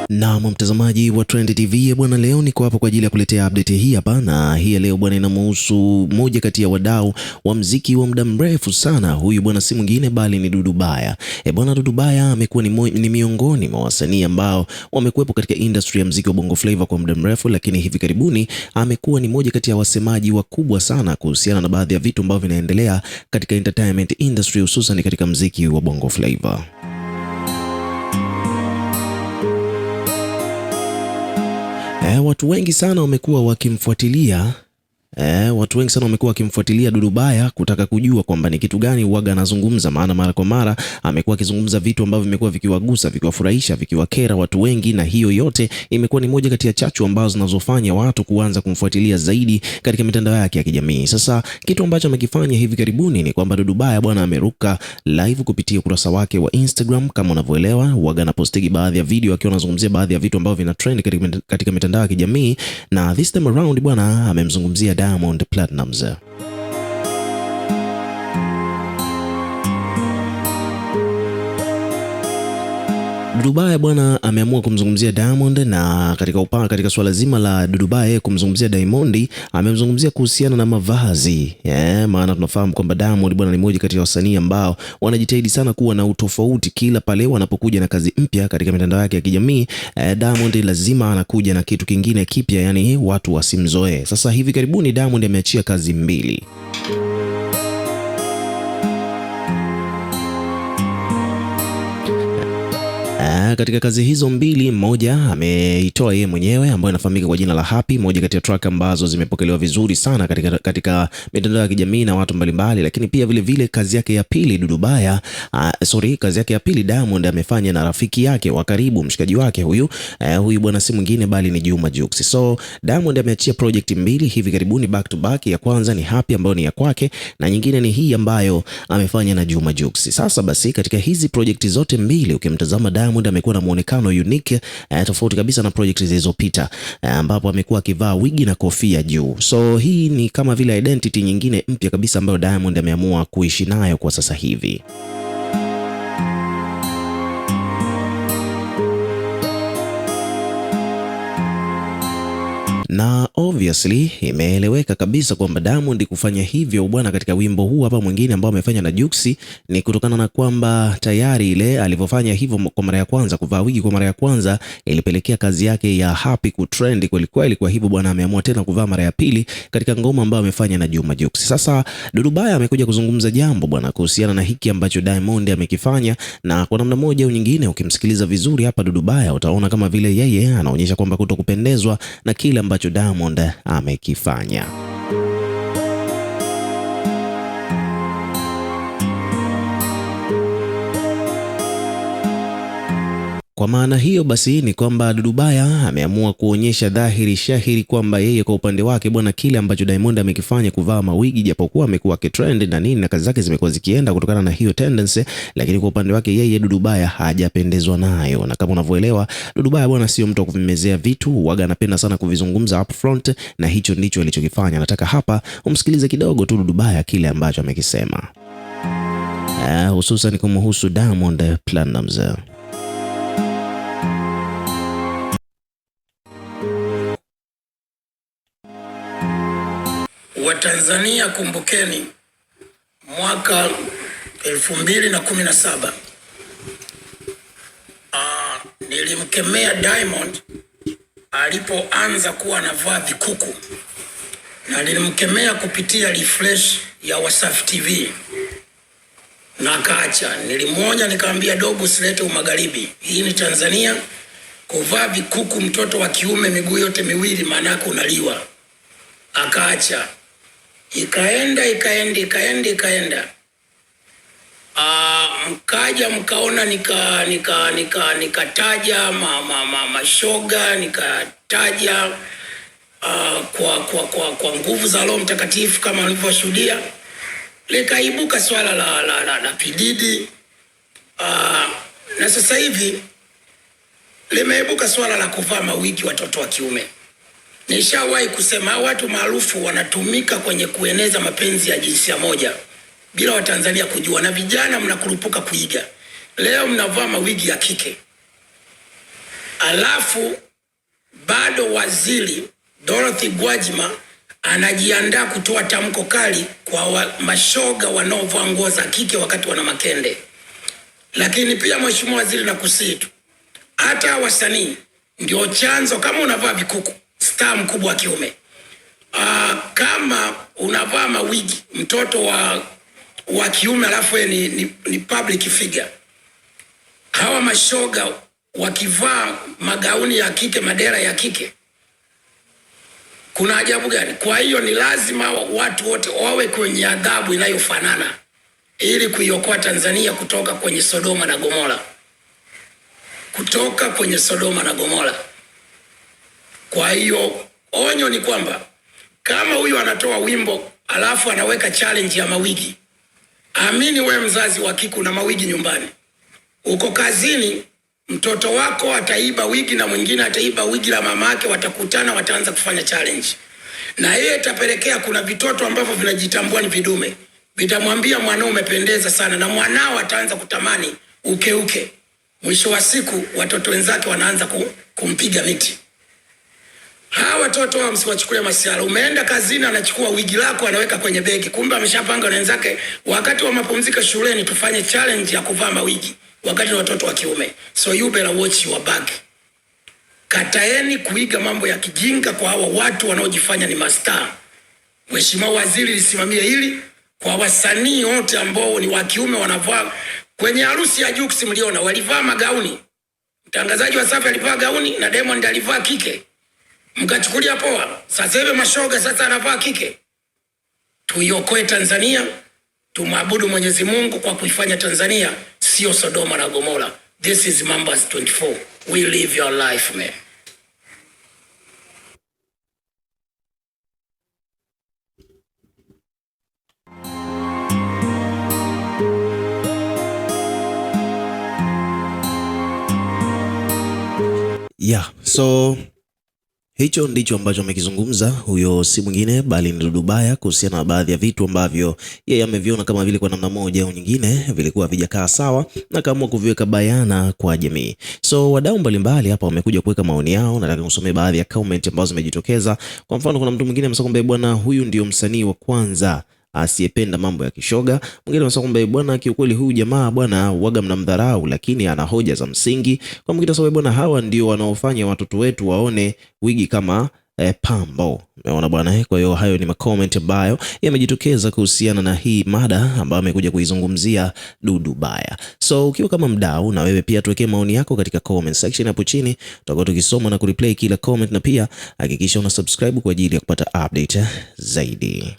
Na mtazamaji wa Trend TV bwana, leo niko hapa kwa ajili ya kuletea update hii hapa, na hii leo bwana inamhusu moja kati ya wadau wa mziki wa muda mrefu sana. Huyu bwana si mwingine bali ni Dudu Baya. Bwana Dudu Baya amekuwa ni miongoni mwa wasanii ambao wamekuwepo katika industry ya mziki wa Bongo Flava kwa muda mrefu, lakini hivi karibuni amekuwa ni moja kati ya wasemaji wakubwa sana kuhusiana na baadhi ya vitu ambavyo vinaendelea katika entertainment industry, hususan katika mziki wa Bongo Flava. Watu wengi sana wamekuwa wakimfuatilia Dudu Baya kutaka kujua kwamba ni kitu gani huaga anazungumza, maana mara kwa mara amekuwa akizungumza vitu ambavyo vimekuwa vikiwagusa, vikiwafurahisha, vikiwakera watu wengi, na hiyo yote imekuwa ni moja kati ya chachu ambazo zinazofanya watu kuanza kumfuatilia zaidi katika mitandao yake ya kijamii. Sasa kitu ambacho amekifanya hivi karibuni ni kwamba Dudu Baya bwana ameruka live kupitia ukurasa wake wa Instagram. Kama unavyoelewa, huaga anapostigi baadhi ya video akiwa anazungumzia baadhi ya vitu ambavyo vina trend katika mitandao ya kijamii, na this time around bwana amemzungumzia Diamond Platnumz. Dudu Baya bwana ameamua kumzungumzia Diamond, na katika swala zima la Dudu Baya kumzungumzia Diamond, amemzungumzia kuhusiana na mavazi. Maana tunafahamu kwamba Diamond bwana ni mmoja kati ya wasanii ambao wanajitahidi sana kuwa na utofauti kila pale wanapokuja na kazi mpya katika mitandao yake ya kijamii. Diamond lazima anakuja na kitu kingine kipya, yani watu wasimzoee. Sasa hivi karibuni Diamond ameachia kazi mbili. Katika kazi hizo mbili, moja ameitoa yeye mwenyewe ambayo inafahamika kwa jina la Happy, moja kati ya track ambazo zimepokelewa vizuri sana katika mitandao ya kijamii na watu mbalimbali. Lakini pia vile kazi yake ya pili kazi yake ya pili Diamond amefanya na rafiki yake wa karibu, mshikaji wake huyu bwana si mwingine bali ni Juma Jux. So Diamond ameachia project mbili hivi karibuni back to back. Ya kwanza ni Happy ambayo ni ya kwake, na nyingine ni hii ambayo amefanya na Juma Jux. Sasa basi katika hizi project zote mbili ukimtazama Diamond amekuwa na muonekano unique, tofauti kabisa na project zilizopita, ambapo amekuwa akivaa wigi na kofia juu. So hii ni kama vile identity nyingine mpya kabisa ambayo Diamond ameamua kuishi nayo kwa sasa hivi. Na obviously imeeleweka kabisa kwamba Diamond kufanya hivyo bwana katika wimbo huu hapa mwingine ambao amefanya na Jux ni kutokana na kwamba tayari ile alivyofanya hivyo kwa mara ya kwanza, kuvaa wigi kwa mara ya kwanza, ilipelekea kazi yake ya Happy kutrend kweli kweli. Kwa hivyo bwana ameamua tena kuvaa mara ya pili katika ngoma ambayo amefanya na Juma Jux. Sasa Dudu Baya amekuja kuzungumza jambo bwana kuhusiana na hiki ambacho Diamond amekifanya, na kwa namna moja au nyingine ukimsikiliza vizuri hapa Dudu Baya utaona kama vile yeye anaonyesha kwamba kutokupendezwa na kile ambacho Diamond amekifanya. Kwa maana hiyo basi ni kwamba Dudu Baya ameamua kuonyesha dhahiri shahiri kwamba yeye kwa upande wake bwana, kile ambacho Diamond amekifanya, kuvaa mawigi, japokuwa amekuwa akitrend na nini na kazi zake zimekuwa zikienda kutokana na hiyo tendency, lakini kwa upande wake yeye Dudu Baya hajapendezwa nayo. Na kama unavyoelewa, Dudu Baya bwana sio mtu wa kuvimezea vitu, huaga anapenda sana kuvizungumza up front, na hicho ndicho alichokifanya. Nataka hapa umsikilize kidogo tu Dudu Baya kile ambacho amekisema, hususan kumhusu Diamond Platnumz. Watanzania, kumbukeni mwaka 2017 nilimkemea Diamond alipoanza kuwa anavaa vikuku, na nilimkemea kupitia refresh ya Wasafi TV na akaacha. Nilimwonya nikamwambia, dogo, usilete umagharibi, hii ni Tanzania. Kuvaa vikuku mtoto wa kiume miguu yote miwili maana yake unaliwa. Akaacha. Ikaenda. Mkaja mkaona nikataja mashoga, nikataja kwa nguvu za Roho Mtakatifu kama nilivyoshuhudia. Likaibuka swala la Pididi, na sasa hivi limeibuka swala la kuvaa mawigi watoto wa kiume. Nishawahi kusema watu maarufu wanatumika kwenye kueneza mapenzi ya jinsia moja bila Watanzania kujua, na vijana mnakurupuka kuiga. Leo mnavaa mawigi ya kike. alafu bado waziri Dorothy Gwajima anajiandaa kutoa tamko kali kwa mashoga wanaovaa nguo za kike wakati wana makende. Lakini pia mheshimiwa waziri, na kusitu hata wasanii ndio chanzo. Kama unavaa vikuku, star mkubwa wa kiume, kama unavaa mawigi, mtoto wa kiume, alafu ni public figure, hawa mashoga wakivaa magauni ya kike, madera ya kike, kuna ajabu gani? Kwa hiyo ni lazima watu wote wawe kwenye adhabu inayofanana ili kuiokoa Tanzania kutoka kwenye Sodoma na Gomora, kutoka kwenye Sodoma na Gomora. Kwa hiyo onyo ni kwamba kama huyu anatoa wimbo alafu anaweka challenge ya mawigi, amini we mzazi wa kike na mawigi nyumbani, uko kazini, mtoto wako ataiba wigi na mwingine ataiba wigi la mama yake, watakutana, wataanza kufanya challenge, na yeye itapelekea kuna vitoto ambavyo vinajitambua ni vidume, vitamwambia mwanao umependeza sana, na mwanao ataanza kutamani uke. Mwisho wa siku watoto wenzake wanaanza kumpiga miti. Hawa watoto wa msiwachukulie masiara. Umeenda kazini, anachukua wigi lako anaweka kwenye begi, kumbe ameshapanga na wenzake wakati wa mapumziko shuleni tufanye challenge ya kuvaa mawigi wakati wa watoto wa kiume. So you better watch your back. Kataeni kuiga mambo ya kijinga kwa hawa watu wanaojifanya ni mastaa. Mheshimiwa waziri, lisimamie hili kwa wasanii wote ambao ni wa kiume wanavaa kwenye harusi ya Jux. Mliona walivaa magauni, mtangazaji wa Safi alivaa gauni na Diamond alivaa kike, mkachukulia poa. Sasa hivi mashoga sasa anavaa kike. Tuiokoe Tanzania, tumwabudu Mwenyezi Mungu kwa kuifanya Tanzania sio Sodoma na Gomora. This is Mambas 24. We live your life, man. Yeah, so hicho ndicho ambacho amekizungumza huyo, si mwingine bali ni Dudu Baya, kuhusiana na baadhi ya vitu ambavyo yeye ameviona kama vile kwa namna moja au nyingine vilikuwa havijakaa sawa, na kaamua kuviweka bayana kwa jamii. So wadau mbalimbali hapa wamekuja kuweka maoni yao. Nataka kusomea baadhi ya comment ambazo zimejitokeza. Kwa mfano, kuna mtu mwingine amesema kwamba bwana, huyu ndio msanii wa kwanza asiyependa mambo ya kishoga. Mwingine anasema kwamba bwana, kiukweli huyu jamaa bwana waga mnamdharau, lakini ana hoja za msingi. Kwa mwingine anasema bwana, hawa ndio wanaofanya watoto wetu waone wigi kama pambo. Umeona bwana. Kwa hiyo hayo ni macomment ambayo yamejitokeza kuhusiana na hii mada ambayo amekuja kuizungumzia Dudu Baya. So ukiwa kama mdau, na wewe pia tuwekee maoni yako katika comment section hapo chini, tutakuwa tukisoma na kureplay kila comment, na pia hakikisha una subscribe kwa ajili ya kupata update zaidi.